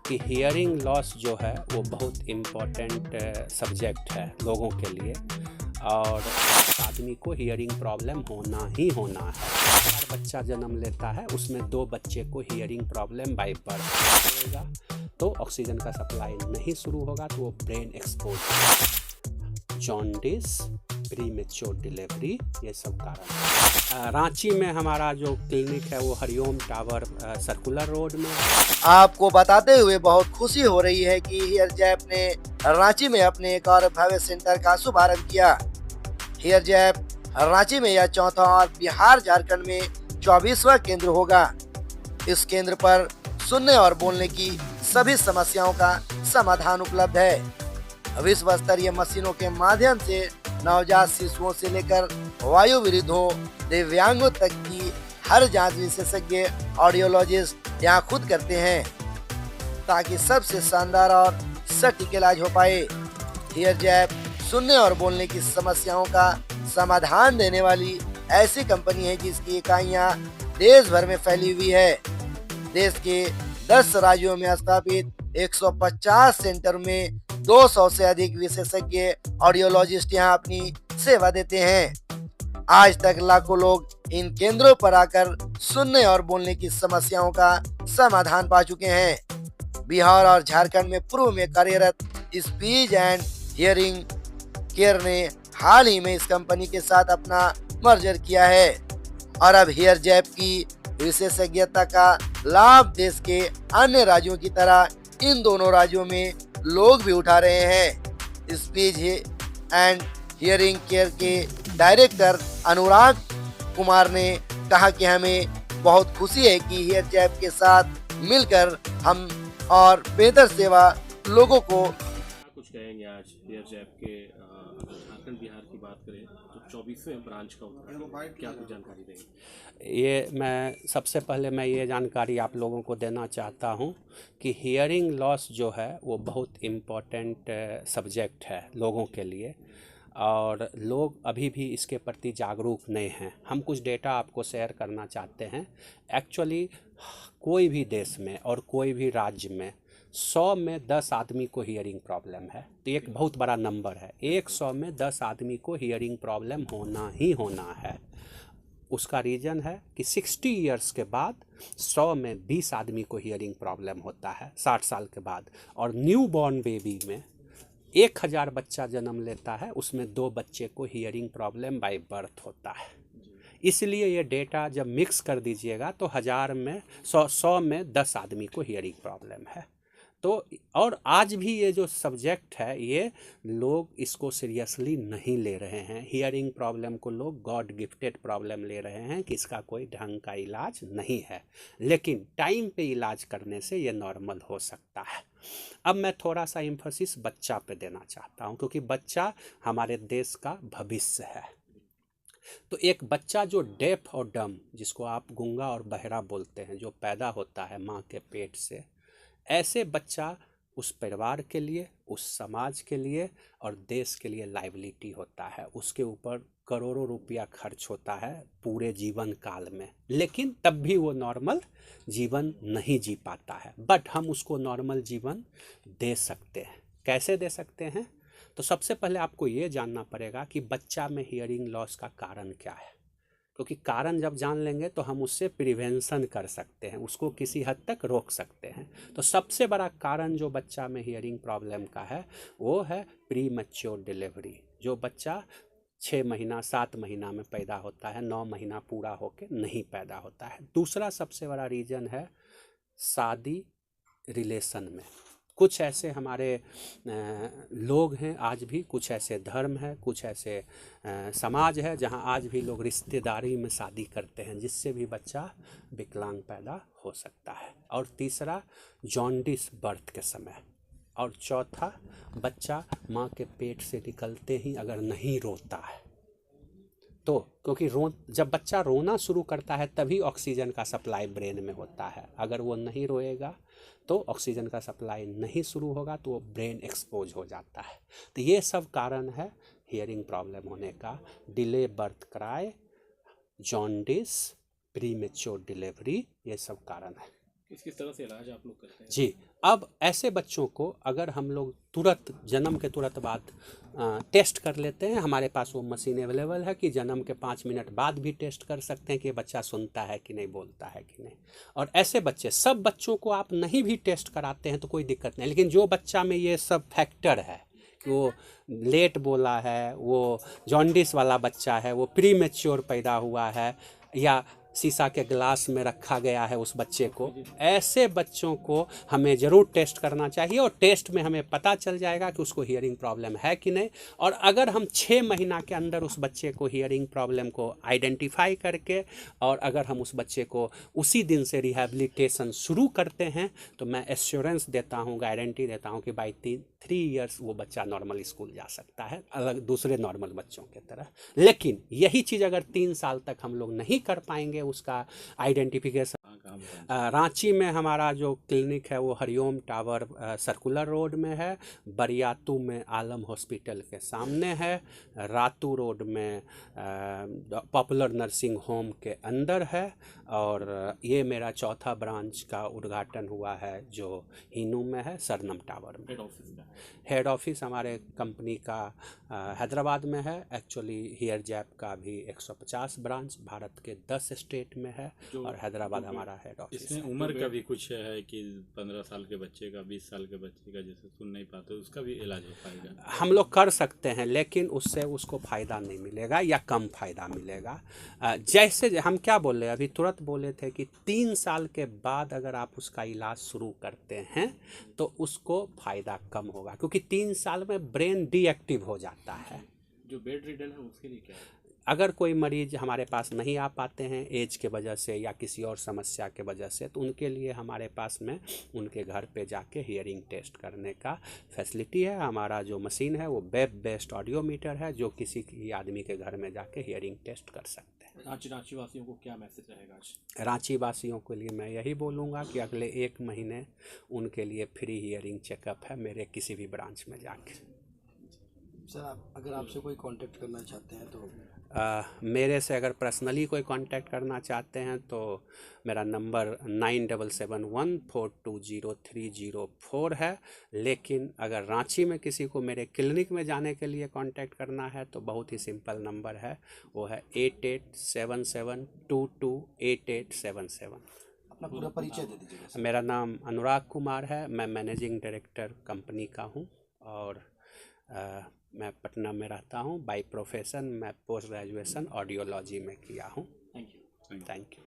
कि hearing loss जो है वो बहुत इम्पॉर्टेंट सब्जेक्ट है लोगों के लिए। और आदमी को हियरिंग प्रॉब्लम होना ही होना है। हर बच्चा जन्म लेता है उसमें 2 बच्चे को हियरिंग प्रॉब्लम बाय बर्थ होगा। तो ऑक्सीजन का सप्लाई नहीं शुरू होगा तो वो brain expose, jaundice, premature delivery, ये सब कारण। रांची में हमारा जो क्लिनिक है वो हरिओम टावर सर्कुलर रोड में। आपको बताते हुए बहुत खुशी हो रही है कि हेयरजैप ने रांची में अपने एक और भव्य सेंटर का शुभारंभ किया। हेयरजैप रांची में यह चौथा और बिहार झारखंड में 24वां केंद्र होगा। इस केंद्र पर सुनने और बोलने की सभी समस्याओं का समाधान उपलब्ध है। विश्व स्तरीय मशीनों के माध्यम से नवजात शिशुओं से लेकर वायु विरुद्धों, दिव्यांगों तक की हर जांच विशेषज्ञ ऑडियोलॉजिस्ट यहाँ खुद करते हैं ताकि सबसे शानदार और सटीक इलाज हो पाए। हेयरजैप सुनने और बोलने की समस्याओं का समाधान देने वाली ऐसी कंपनी है जिसकी इकाइयाँ देश भर में फैली हुई है। देश के 10 राज्यों में स्थापित 150 सेंटर में 200 से अधिक विशेषज्ञ ऑडियोलॉजिस्ट यहाँ अपनी सेवा देते हैं। आज तक लाखों लोग इन केंद्रों पर आकर सुनने और बोलने की समस्याओं का समाधान पा चुके हैं। बिहार और झारखंड में पूर्व में कार्यरत स्पीच एंड हियरिंग केयर ने हाल ही में इस कंपनी के साथ अपना मर्जर किया है और अब हेयरजैप की विशेषज्ञता का लाभ देश के अन्य राज्यों की तरह इन दोनों राज्यों में लोग भी उठा रहे हैं। स्पीच एंड हियरिंग केयर के डायरेक्टर अनुराग कुमार ने कहा कि हमें बहुत खुशी है कि हेयरजैप के साथ मिलकर हम और बेहतर सेवा लोगों को। कुछ कहेंगे आज हेयरजैप के झारखंड बिहार की बात करें तो 24वें ब्रांच का उद्घाटन, क्या कुछ जानकारी देंगे? ये मैं सबसे पहले ये जानकारी आप लोगों को देना चाहता हूँ कि हियरिंग लॉस जो है वो बहुत इम्पॉर्टेंट सब्जेक्ट है लोगों के लिए। और लोग अभी भी इसके प्रति जागरूक नहीं हैं। हम कुछ डेटा आपको शेयर करना चाहते हैं। एक्चुअली कोई भी देश में और कोई भी राज्य में 100 में 10 आदमी को हियरिंग प्रॉब्लम है। तो एक बहुत बड़ा नंबर है। 100 में 10 आदमी को हियरिंग प्रॉब्लम होना ही होना है। उसका रीज़न है कि 60 इयर्स के बाद 100 में 20 आदमी को हियरिंग प्रॉब्लम होता है 60 साल के बाद। और न्यू बॉर्न बेबी में 1000 बच्चा जन्म लेता है उसमें 2 बच्चे को हियरिंग प्रॉब्लम बाय बर्थ होता है। इसलिए ये डेटा जब मिक्स कर दीजिएगा तो 1000 में 100 में 10 आदमी को हियरिंग प्रॉब्लम है। तो और आज भी ये जो सब्जेक्ट है ये लोग इसको सीरियसली नहीं ले रहे हैं। हियरिंग प्रॉब्लम को लोग गॉड गिफ्टेड प्रॉब्लम ले रहे हैं कि इसका कोई ढंग का इलाज नहीं है। लेकिन टाइम पे इलाज करने से ये नॉर्मल हो सकता है। अब मैं थोड़ा सा एम्फसिस बच्चा पे देना चाहता हूँ क्योंकि बच्चा हमारे देश का भविष्य है। तो एक बच्चा जो डेफ और डम, जिसको आप गूंगा और बहरा बोलते हैं, जो पैदा होता है माँ के पेट से, ऐसे बच्चा उस परिवार के लिए, उस समाज के लिए और देश के लिए लाइबिलिटी होता है। उसके ऊपर करोड़ों रुपया खर्च होता है पूरे जीवन काल में, लेकिन तब भी वो नॉर्मल जीवन नहीं जी पाता है। बट हम उसको नॉर्मल जीवन दे सकते हैं। कैसे दे सकते हैं? तो सबसे पहले आपको ये जानना पड़ेगा कि बच्चा में हियरिंग लॉस का कारण क्या है। क्योंकि कारण जब जान लेंगे तो हम उससे प्रिवेंशन कर सकते हैं, उसको किसी हद तक रोक सकते हैं। तो सबसे बड़ा कारण जो बच्चा में हियरिंग प्रॉब्लम का है वो है प्री मैच्योर डिलीवरी। जो बच्चा 6 महीना 7 महीना में पैदा होता है, 9 महीना पूरा होके नहीं पैदा होता है। दूसरा सबसे बड़ा रीज़न है शादी रिलेशन में। कुछ ऐसे हमारे लोग हैं आज भी, कुछ ऐसे धर्म है, कुछ ऐसे समाज है जहां आज भी लोग रिश्तेदारी में शादी करते हैं जिससे भी बच्चा विकलांग पैदा हो सकता है। और तीसरा जॉन्डिस बर्थ के समय। और चौथा बच्चा माँ के पेट से निकलते ही अगर नहीं रोता है तो, क्योंकि जब बच्चा रोना शुरू करता है तभी ऑक्सीजन का सप्लाई ब्रेन में होता है। अगर वो नहीं रोएगा तो ऑक्सीजन का सप्लाई नहीं शुरू होगा तो वो ब्रेन एक्सपोज हो जाता है। तो ये सब कारण है हियरिंग प्रॉब्लम होने का। Delay birth cry, jaundice, pre mature delivery, ये सब कारण है। किस तरह से इलाज आप लोग करते हैं? जी, अब ऐसे बच्चों को अगर हम लोग तुरंत जन्म के तुरंत बाद टेस्ट कर लेते हैं, हमारे पास वो मशीन अवेलेबल है कि जन्म के 5 मिनट बाद भी टेस्ट कर सकते हैं कि बच्चा सुनता है कि नहीं, बोलता है कि नहीं। और ऐसे बच्चे, सब बच्चों को आप नहीं भी टेस्ट कराते हैं तो कोई दिक्कत नहीं, लेकिन जो बच्चा में ये सब फैक्टर है कि वो लेट बोला है, वो जॉन्डिस वाला बच्चा है, वो प्री मैच्योर पैदा हुआ है, या शीशा के ग्लास में रखा गया है उस बच्चे को, ऐसे बच्चों को हमें ज़रूर टेस्ट करना चाहिए। और टेस्ट में हमें पता चल जाएगा कि उसको हियरिंग प्रॉब्लम है कि नहीं। और अगर हम 6 महीना के अंदर उस बच्चे को हियरिंग प्रॉब्लम को आइडेंटिफाई करके और अगर हम उस बच्चे को उसी दिन से रिहैबिलिटेशन शुरू करते हैं तो मैं एश्योरेंस देता हूँ, गारंटी देता हूँ कि बाई 3 इयर्स वो बच्चा नॉर्मल स्कूल जा सकता है, अलग दूसरे नॉर्मल बच्चों के तरह। लेकिन यही चीज़ अगर 3 साल तक हम लोग नहीं कर पाएंगे उसका आइडेंटिफिकेशन। रांची में हमारा जो क्लिनिक है वो हरिओम टावर सर्कुलर रोड में है, बरियातू में आलम हॉस्पिटल के सामने है, रातू रोड में पॉपुलर नर्सिंग होम के अंदर है, और ये मेरा चौथा ब्रांच का उद्घाटन हुआ है जो हिनू में है, सरनम टावर में। हेड ऑफिस का हेड ऑफिस हमारे कंपनी का हैदराबाद में है। एक्चुअली हेयर जैप का भी 150 ब्रांच भारत के 10 स्टेट में है और हैदराबाद हमारा हेड ऑफिस इसमें है। उम्र का भी कुछ है कि 15 साल के बच्चे का, 20 साल के बच्चे का जैसे सुन नहीं पाते उसका भी इलाज हो पाएगा? हम लोग कर सकते हैं, लेकिन उससे उसको फ़ायदा नहीं मिलेगा या कम फ़ायदा मिलेगा। जैसे हम क्या बोल रहे हैं, अभी तुरंत बोले थे कि 3 साल के बाद अगर आप उसका इलाज शुरू करते हैं तो उसको फ़ायदा कम होगा, क्योंकि 3 साल में ब्रेन डीएक्टिव हो जाता है। जो बेड रिडन है उसके लिए क्या है? अगर कोई मरीज हमारे पास नहीं आ पाते हैं एज के वजह से या किसी और समस्या के वजह से, तो उनके लिए हमारे पास में उनके घर पे जाके हियरिंग टेस्ट करने का फैसिलिटी है। हमारा जो मशीन है वो वेब बेस्ड ऑडियोमीटर है जो किसी की आदमी के घर में जाके हियरिंग टेस्ट कर सकते हैं। रांची वासियों को क्या मैसेज रहेगा आज? रांची वासियों के लिए मैं यही बोलूँगा कि अगले 1 महीने उनके लिए फ्री हियरिंग चेकअप है मेरे किसी भी ब्रांच में जाके। सर, अगर आपसे कोई कांटेक्ट करना चाहते हैं तो मेरे से अगर पर्सनली कोई कांटेक्ट करना चाहते हैं तो मेरा नंबर 9771420304 है। लेकिन अगर रांची में किसी को मेरे क्लिनिक में जाने के लिए कांटेक्ट करना है तो बहुत ही सिंपल नंबर है, वो है 8877228877। अपना पूरा परिचय दे दीजिएगा। मेरा नाम अनुराग कुमार है, मैं मैनेजिंग डायरेक्टर कंपनी का हूँ और मैं पटना में रहता हूँ। बाय प्रोफेशन मैं पोस्ट ग्रेजुएशन ऑडियोलॉजी में किया हूँ। Thank you. Thank you.